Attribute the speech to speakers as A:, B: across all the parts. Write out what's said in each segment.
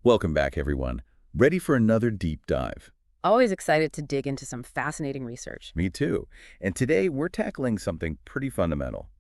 A: Welcome back, everyone. Ready for another deep dive?
B: Always excited to dig into some fascinating research.
A: Me too. And today we're tackling something pretty fundamental,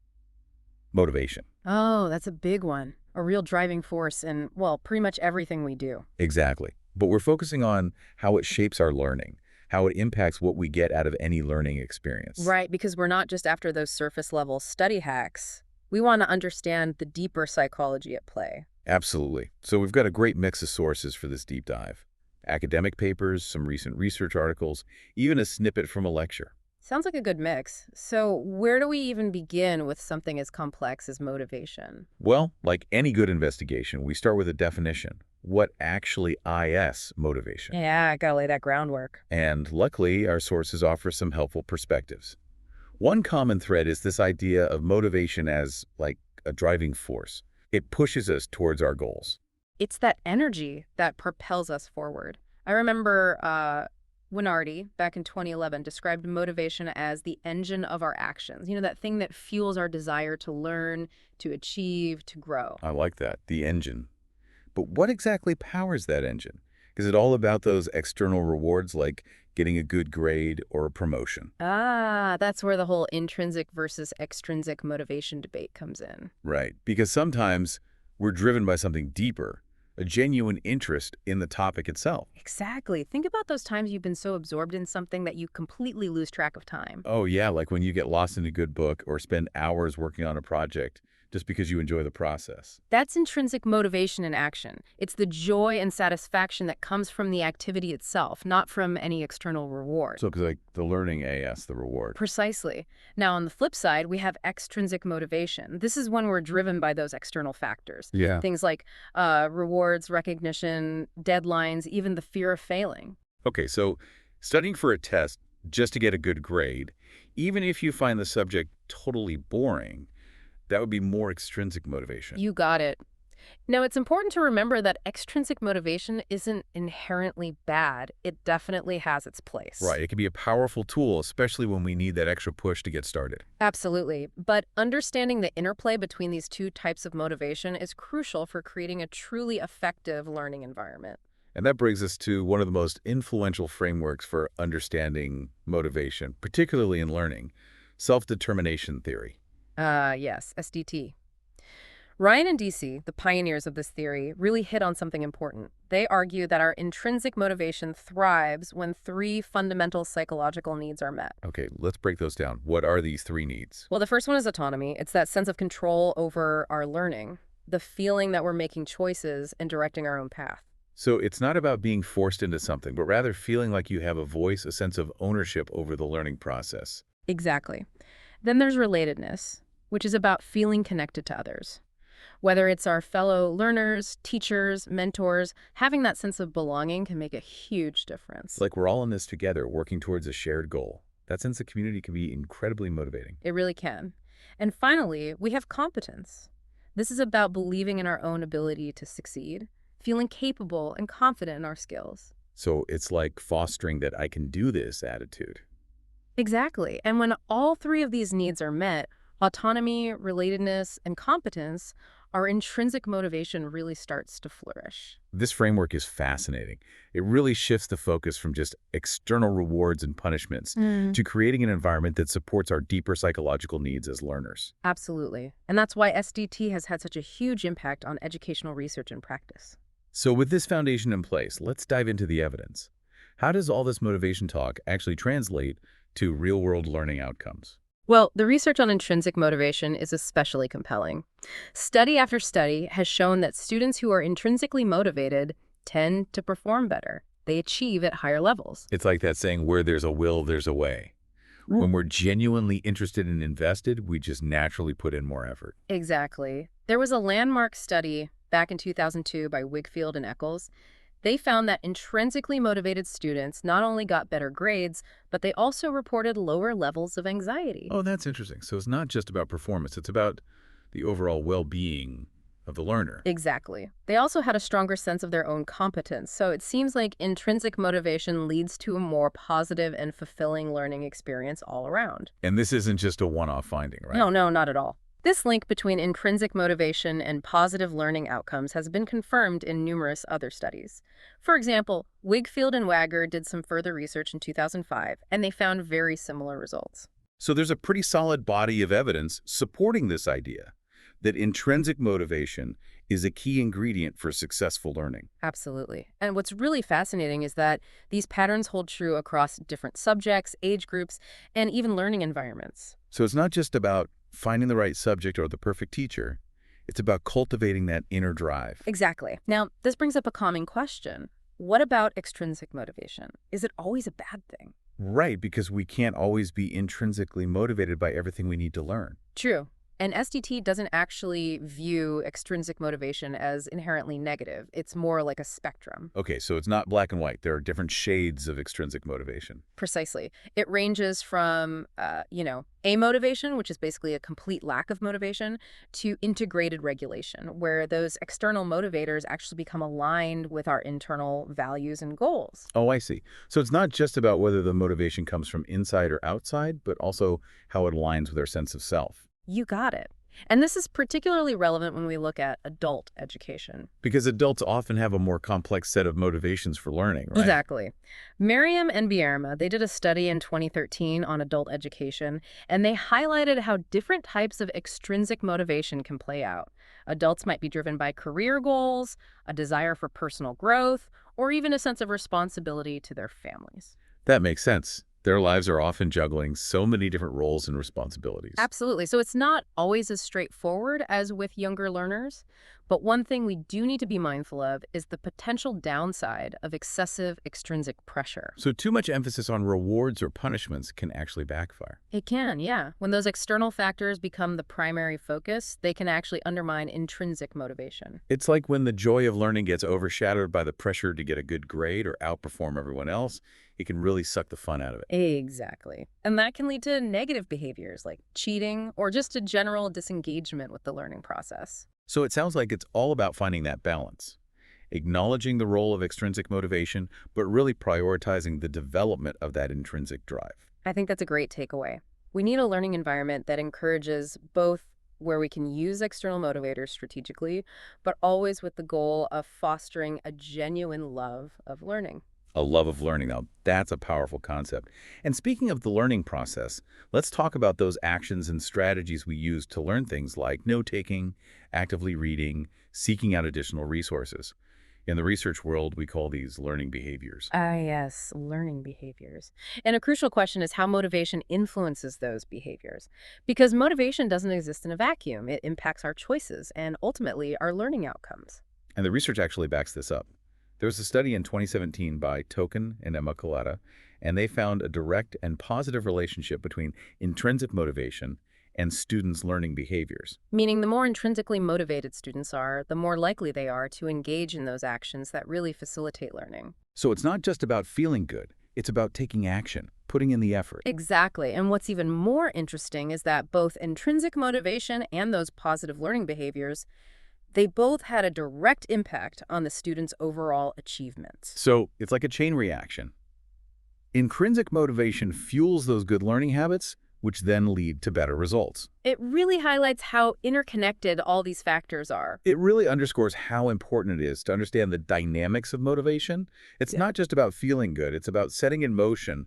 A: motivation.
B: Oh, that's a big one. A real driving force in, well, pretty much everything we do.
A: Exactly. But we're focusing on how it shapes our learning, how it impacts what we get out of any learning experience.
B: Right, because we're not just after those surface level study hacks. We want to understand the deeper psychology at play.
A: Absolutely. So we've got a great mix of sources for this deep dive. Academic papers, some recent research articles, even a snippet from a lecture.
B: Sounds like a good mix. So, where do we even begin with something as complex as motivation?
A: Well, like any good investigation, we start with a definition. What actually is motivation?
B: Yeah, gotta lay that groundwork.
A: And luckily, our sources offer some helpful perspectives. One common thread is this idea of motivation as, like, a driving force. It pushes us towards our goals.
B: It's that energy that propels us forward. I remember Winardi, back in 2011, described motivation as the engine of our actions. You know, that thing that fuels our desire to learn, to achieve, to grow.
A: I like that, the engine. But what exactly powers that engine? Is it all about those external rewards like getting a good grade or a promotion?
B: Ah, that's where the whole intrinsic versus extrinsic motivation debate comes in.
A: Right, because sometimes we're driven by something deeper, a genuine interest in the topic itself.
B: Exactly. Think about those times you've been so absorbed in something that you completely lose track of time.
A: Oh yeah, like when you get lost in a good book or spend hours working on a project just because you enjoy the process.
B: That's intrinsic motivation in action. It's the joy and satisfaction that comes from the activity itself, not from any external reward.
A: So, because like the learning AS, the reward.
B: Precisely. Now, on the flip side, we have extrinsic motivation. This is when we're driven by those external factors.
A: Yeah.
B: Things like rewards, recognition, deadlines, even the fear of failing.
A: Okay, so studying for a test just to get a good grade, even if you find the subject totally boring, that would be more extrinsic motivation.
B: You got it. Now, it's important to remember that extrinsic motivation isn't inherently bad. It definitely has its place.
A: Right, it can be a powerful tool, especially when we need that extra push to get started.
B: Absolutely. But understanding the interplay between these two types of motivation is crucial for creating a truly effective learning environment.
A: And that brings us to one of the most influential frameworks for understanding motivation, particularly in learning, self-determination theory.
B: Yes, SDT. Ryan and DC, the pioneers of this theory, really hit on something important. They argue that our intrinsic motivation thrives when three fundamental psychological needs are met.
A: Okay, let's break those down. What are these three needs?
B: Well, the first one is autonomy. It's that sense of control over our learning, the feeling that we're making choices and directing our own path.
A: So it's not about being forced into something, but rather feeling like you have a voice, a sense of ownership over the learning process.
B: Exactly. Then there's relatedness, which is about feeling connected to others. Whether it's our fellow learners, teachers, mentors, having that sense of belonging can make a huge difference.
A: Like we're all in this together, working towards a shared goal. That sense of community can be incredibly motivating.
B: It really can. And finally, we have competence. This is about believing in our own ability to succeed, feeling capable and confident in our skills.
A: So it's like fostering that I can do this attitude.
B: Exactly. And when all three of these needs are met, autonomy, relatedness, and competence, our intrinsic motivation really starts to flourish.
A: This framework is fascinating. It really shifts the focus from just external rewards and punishments to creating an environment that supports our deeper psychological needs as learners.
B: Absolutely. And that's why SDT has had such a huge impact on educational research and practice.
A: So with this foundation in place, let's dive into the evidence. How does all this motivation talk actually translate to real-world learning outcomes?
B: Well, the research on intrinsic motivation is especially compelling. Study after study has shown that students who are intrinsically motivated tend to perform better. They achieve at higher levels.
A: It's like that saying, where there's a will, there's a way. When we're genuinely interested and invested, we just naturally put in more effort.
B: Exactly. There was a landmark study back in 2002 by Wigfield and Eccles. They found that intrinsically motivated students not only got better grades, but they also reported lower levels of anxiety.
A: Oh, that's interesting. So it's not just about performance. It's about the overall well-being of the learner.
B: Exactly. They also had a stronger sense of their own competence. So it seems like intrinsic motivation leads to a more positive and fulfilling learning experience all around.
A: And this isn't just a one-off finding, right?
B: No, not at all. This link between intrinsic motivation and positive learning outcomes has been confirmed in numerous other studies. For example, Wigfield and Wagger did some further research in 2005, and they found very similar results.
A: So there's a pretty solid body of evidence supporting this idea that intrinsic motivation is a key ingredient for successful learning.
B: Absolutely. And what's really fascinating is that these patterns hold true across different subjects, age groups, and even learning environments.
A: So it's not just about finding the right subject or the perfect teacher. It's about cultivating that inner drive.
B: Exactly. Now, this brings up a common question. What about extrinsic motivation? Is it always a bad thing?
A: Right, because we can't always be intrinsically motivated by everything we need to learn.
B: True. And SDT doesn't actually view extrinsic motivation as inherently negative. It's more like a spectrum.
A: Okay, so it's not black and white. There are different shades of extrinsic motivation.
B: Precisely. It ranges from, amotivation, which is basically a complete lack of motivation, to integrated regulation, where those external motivators actually become aligned with our internal values and goals.
A: Oh, I see. So it's not just about whether the motivation comes from inside or outside, but also how it aligns with our sense of self.
B: You got it. And this is particularly relevant when we look at adult education.
A: Because adults often have a more complex set of motivations for learning, right?
B: Exactly. Merriam and Bierma, they did a study in 2013 on adult education, and they highlighted how different types of extrinsic motivation can play out. Adults might be driven by career goals, a desire for personal growth, or even a sense of responsibility to their families.
A: That makes sense. Their lives are often juggling so many different roles and responsibilities.
B: Absolutely. So it's not always as straightforward as with younger learners. But one thing we do need to be mindful of is the potential downside of excessive extrinsic pressure.
A: So too much emphasis on rewards or punishments can actually backfire.
B: It can, yeah. When those external factors become the primary focus, they can actually undermine intrinsic motivation.
A: It's like when the joy of learning gets overshadowed by the pressure to get a good grade or outperform everyone else, it can really suck the fun out of it.
B: Exactly. And that can lead to negative behaviors like cheating or just a general disengagement with the learning process.
A: So it sounds like it's all about finding that balance, acknowledging the role of extrinsic motivation, but really prioritizing the development of that intrinsic drive.
B: I think that's a great takeaway. We need a learning environment that encourages both where we can use external motivators strategically, but always with the goal of fostering a genuine love of learning.
A: A love of learning. Now, that's a powerful concept. And speaking of the learning process, let's talk about those actions and strategies we use to learn things like note-taking, actively reading, seeking out additional resources. In the research world, we call these learning behaviors.
B: Ah, yes, learning behaviors. And a crucial question is how motivation influences those behaviors. Because motivation doesn't exist in a vacuum. It impacts our choices and ultimately our learning outcomes.
A: And the research actually backs this up. There was a study in 2017 by Token and Emma Colletta, and they found a direct and positive relationship between intrinsic motivation and students' learning behaviors.
B: Meaning the more intrinsically motivated students are, the more likely they are to engage in those actions that really facilitate learning.
A: So it's not just about feeling good, it's about taking action, putting in the effort.
B: Exactly. And what's even more interesting is that both intrinsic motivation and those positive learning behaviors, they both had a direct impact on the student's overall achievements.
A: So it's like a chain reaction. Intrinsic motivation fuels those good learning habits, which then lead to better results.
B: It really highlights how interconnected all these factors are.
A: It really underscores how important it is to understand the dynamics of motivation. It's not just about feeling good, it's about setting in motion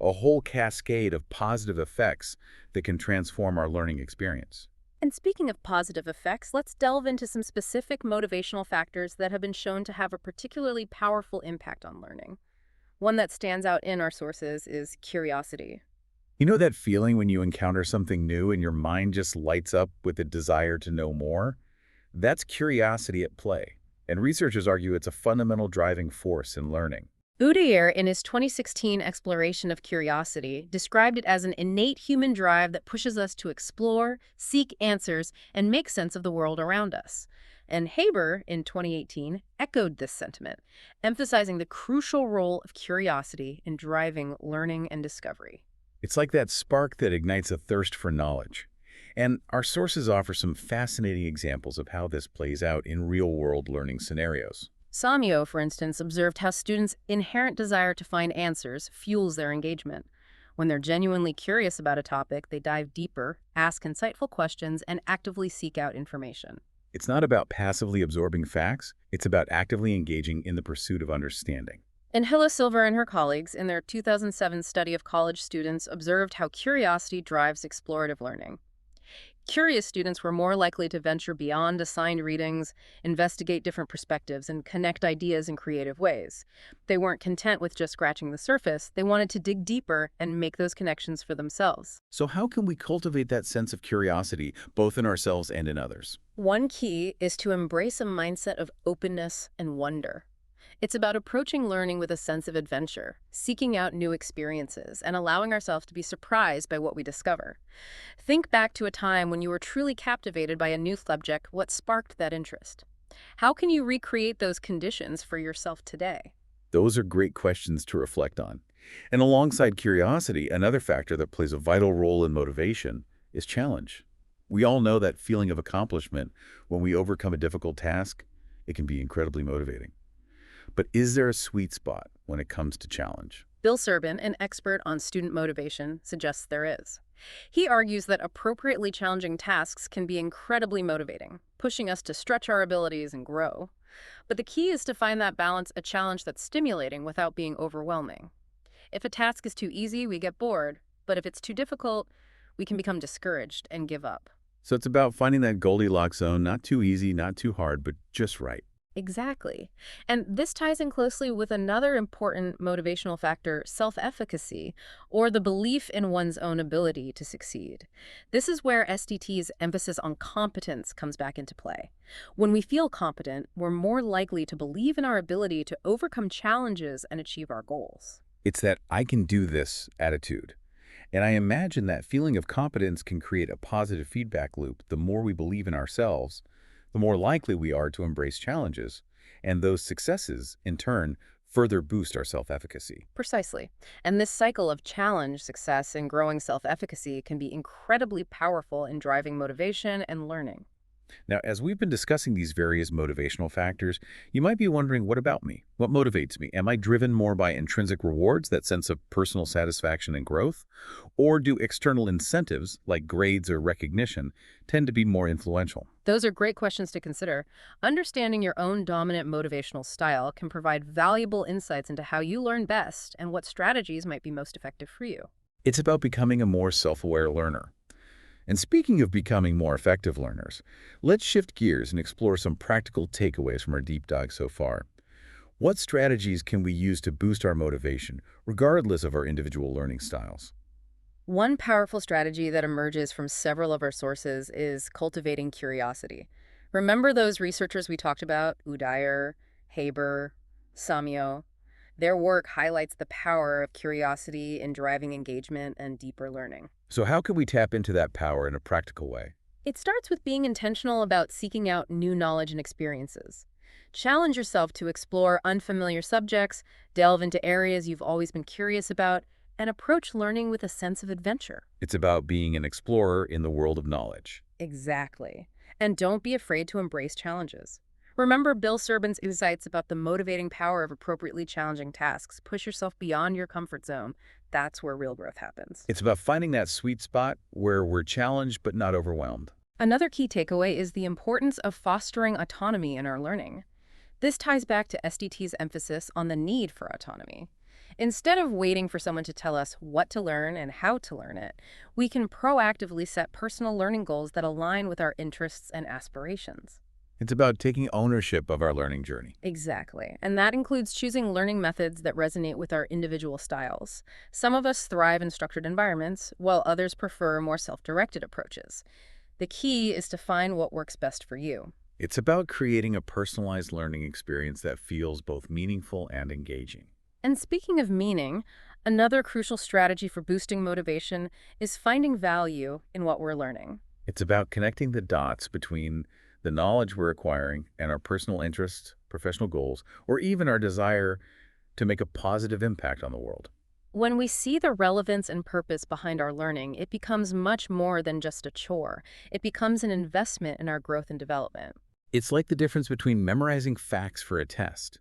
A: a whole cascade of positive effects that can transform our learning experience.
B: And speaking of positive effects, let's delve into some specific motivational factors that have been shown to have a particularly powerful impact on learning. One that stands out in our sources is curiosity.
A: You know that feeling when you encounter something new and your mind just lights up with a desire to know more? That's curiosity at play, and researchers argue it's a fundamental driving force in learning.
B: Udair, in his 2016 exploration of curiosity, described it as an innate human drive that pushes us to explore, seek answers, and make sense of the world around us. And Haber, in 2018, echoed this sentiment, emphasizing the crucial role of curiosity in driving learning and discovery.
A: It's like that spark that ignites a thirst for knowledge. And our sources offer some fascinating examples of how this plays out in real-world learning scenarios.
B: Samyo, for instance, observed how students' inherent desire to find answers fuels their engagement. When they're genuinely curious about a topic, they dive deeper, ask insightful questions, and actively seek out information.
A: It's not about passively absorbing facts, it's about actively engaging in the pursuit of understanding.
B: And Hilla Silver and her colleagues, in their 2007 study of college students, observed how curiosity drives explorative learning. Curious students were more likely to venture beyond assigned readings, investigate different perspectives, and connect ideas in creative ways. They weren't content with just scratching the surface, they wanted to dig deeper and make those connections for themselves.
A: So how can we cultivate that sense of curiosity, both in ourselves and in others?
B: One key is to embrace a mindset of openness and wonder. It's about approaching learning with a sense of adventure, seeking out new experiences, and allowing ourselves to be surprised by what we discover. Think back to a time when you were truly captivated by a new subject. What sparked that interest? How can you recreate those conditions for yourself today?
A: Those are great questions to reflect on. And alongside curiosity, another factor that plays a vital role in motivation is challenge. We all know that feeling of accomplishment when we overcome a difficult task. It can be incredibly motivating. But is there a sweet spot when it comes to challenge?
B: Bill Serban, an expert on student motivation, suggests there is. He argues that appropriately challenging tasks can be incredibly motivating, pushing us to stretch our abilities and grow. But the key is to find that balance, a challenge that's stimulating without being overwhelming. If a task is too easy, we get bored. But if it's too difficult, we can become discouraged and give up.
A: So it's about finding that Goldilocks zone, not too easy, not too hard, but just right.
B: Exactly. And this ties in closely with another important motivational factor, self-efficacy, or the belief in one's own ability to succeed. This is where SDT's emphasis on competence comes back into play. When we feel competent, we're more likely to believe in our ability to overcome challenges and achieve our goals.
A: It's that I can do this attitude. And I imagine that feeling of competence can create a positive feedback loop. The more we believe in ourselves, the more likely we are to embrace challenges. And those successes, in turn, further boost our self-efficacy.
B: Precisely. And this cycle of challenge, success, and growing self-efficacy can be incredibly powerful in driving motivation and learning.
A: Now, as we've been discussing these various motivational factors, you might be wondering, what about me? What motivates me? Am I driven more by intrinsic rewards, that sense of personal satisfaction and growth? Or do external incentives, like grades or recognition, tend to be more influential?
B: Those are great questions to consider. Understanding your own dominant motivational style can provide valuable insights into how you learn best and what strategies might be most effective for you.
A: It's about becoming a more self-aware learner. And speaking of becoming more effective learners, let's shift gears and explore some practical takeaways from our deep dive so far. What strategies can we use to boost our motivation, regardless of our individual learning styles?
B: One powerful strategy that emerges from several of our sources is cultivating curiosity. Remember those researchers we talked about, Udair, Haber, Samyo? Their work highlights the power of curiosity in driving engagement and deeper learning.
A: So how can we tap into that power in a practical way?
B: It starts with being intentional about seeking out new knowledge and experiences. Challenge yourself to explore unfamiliar subjects, delve into areas you've always been curious about, and approach learning with a sense of adventure.
A: It's about being an explorer in the world of knowledge.
B: Exactly. And don't be afraid to embrace challenges. Remember Bill Serban's insights about the motivating power of appropriately challenging tasks. Push yourself beyond your comfort zone. That's where real growth happens.
A: It's about finding that sweet spot where we're challenged but not overwhelmed.
B: Another key takeaway is the importance of fostering autonomy in our learning. This ties back to SDT's emphasis on the need for autonomy. Instead of waiting for someone to tell us what to learn and how to learn it, we can proactively set personal learning goals that align with our interests and aspirations.
A: It's about taking ownership of our learning journey.
B: Exactly. And that includes choosing learning methods that resonate with our individual styles. Some of us thrive in structured environments, while others prefer more self-directed approaches. The key is to find what works best for you.
A: It's about creating a personalized learning experience that feels both meaningful and engaging.
B: And speaking of meaning, another crucial strategy for boosting motivation is finding value in what we're learning.
A: It's about connecting the dots between the knowledge we're acquiring and our personal interests, professional goals, or even our desire to make a positive impact on the world.
B: When we see the relevance and purpose behind our learning, it becomes much more than just a chore. It becomes an investment in our growth and development.
A: It's like the difference between memorizing facts for a test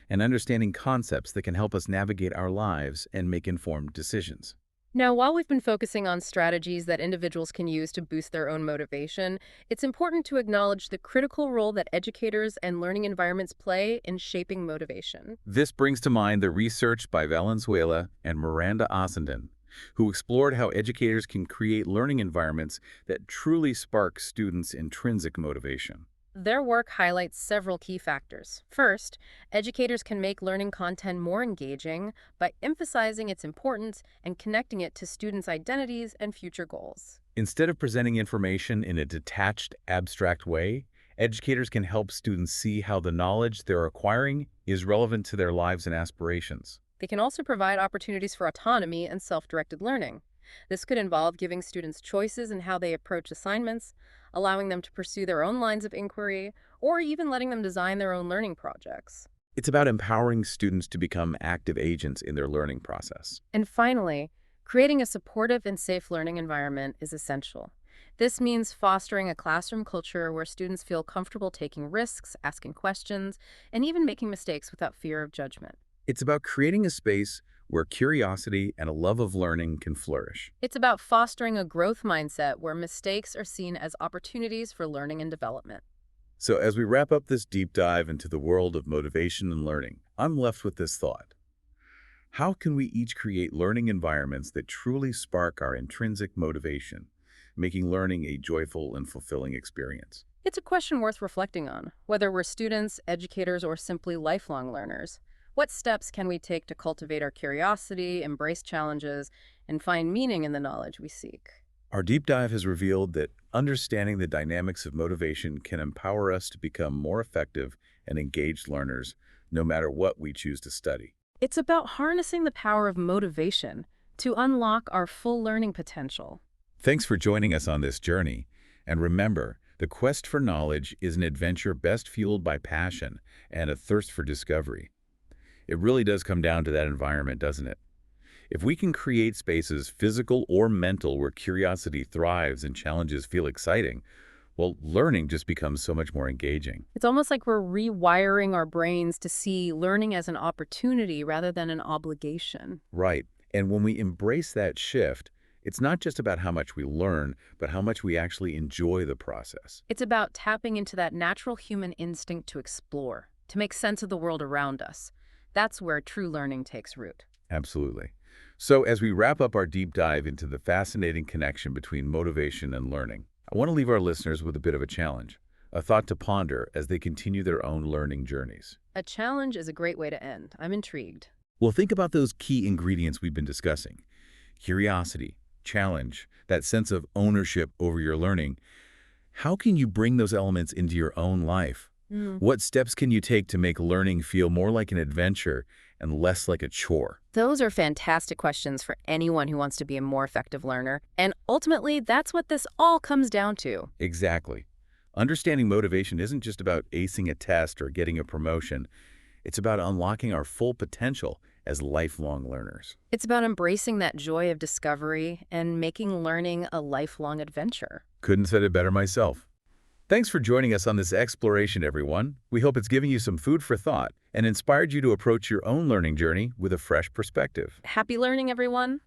A: and understanding concepts that can help us navigate our lives and make informed decisions.
B: Now, while we've been focusing on strategies that individuals can use to boost their own motivation, it's important to acknowledge the critical role that educators and learning environments play in shaping motivation.
A: This brings to mind the research by Valenzuela and Miranda Ossenden, who explored how educators can create learning environments that truly spark students' intrinsic motivation.
B: Their work highlights several key factors. First, educators can make learning content more engaging by emphasizing its importance and connecting it to students' identities and future goals.
A: Instead of presenting information in a detached, abstract way, educators can help students see how the knowledge they're acquiring is relevant to their lives and aspirations.
B: They can also provide opportunities for autonomy and self-directed learning. This could involve giving students choices in how they approach assignments, allowing them to pursue their own lines of inquiry, or even letting them design their own learning projects.
A: It's about empowering students to become active agents in their learning process.
B: And finally, creating a supportive and safe learning environment is essential. This means fostering a classroom culture where students feel comfortable taking risks, asking questions, and even making mistakes without fear of judgment.
A: It's about creating a space where curiosity and a love of learning can flourish.
B: It's about fostering a growth mindset where mistakes are seen as opportunities for learning and development.
A: So as we wrap up this deep dive into the world of motivation and learning, I'm left with this thought. How can we each create learning environments that truly spark our intrinsic motivation, making learning a joyful and fulfilling experience?
B: It's a question worth reflecting on, whether we're students, educators, or simply lifelong learners. What steps can we take to cultivate our curiosity, embrace challenges, and find meaning in the knowledge we seek?
A: Our deep dive has revealed that understanding the dynamics of motivation can empower us to become more effective and engaged learners, no matter what we choose to study.
B: It's about harnessing the power of motivation to unlock our full learning potential.
A: Thanks for joining us on this journey. And remember, the quest for knowledge is an adventure best fueled by passion and a thirst for discovery. It really does come down to that environment, doesn't it? If we can create spaces, physical or mental, where curiosity thrives and challenges feel exciting, well, learning just becomes so much more engaging.
B: It's almost like we're rewiring our brains to see learning as an opportunity rather than an obligation.
A: Right. And when we embrace that shift, it's not just about how much we learn, but how much we actually enjoy the process.
B: It's about tapping into that natural human instinct to explore, to make sense of the world around us. That's where true learning takes root.
A: Absolutely. So as we wrap up our deep dive into the fascinating connection between motivation and learning, I want to leave our listeners with a bit of a challenge, a thought to ponder as they continue their own learning journeys.
B: A challenge is a great way to end. I'm intrigued.
A: Well, think about those key ingredients we've been discussing. Curiosity, challenge, that sense of ownership over your learning. How can you bring those elements into your own life? What steps can you take to make learning feel more like an adventure and less like a chore?
B: Those are fantastic questions for anyone who wants to be a more effective learner. And ultimately, that's what this all comes down to.
A: Exactly. Understanding motivation isn't just about acing a test or getting a promotion. It's about unlocking our full potential as lifelong learners.
B: It's about embracing that joy of discovery and making learning a lifelong adventure.
A: Couldn't said it better myself. Thanks for joining us on this exploration, everyone. We hope it's given you some food for thought and inspired you to approach your own learning journey with a fresh perspective.
B: Happy learning, everyone!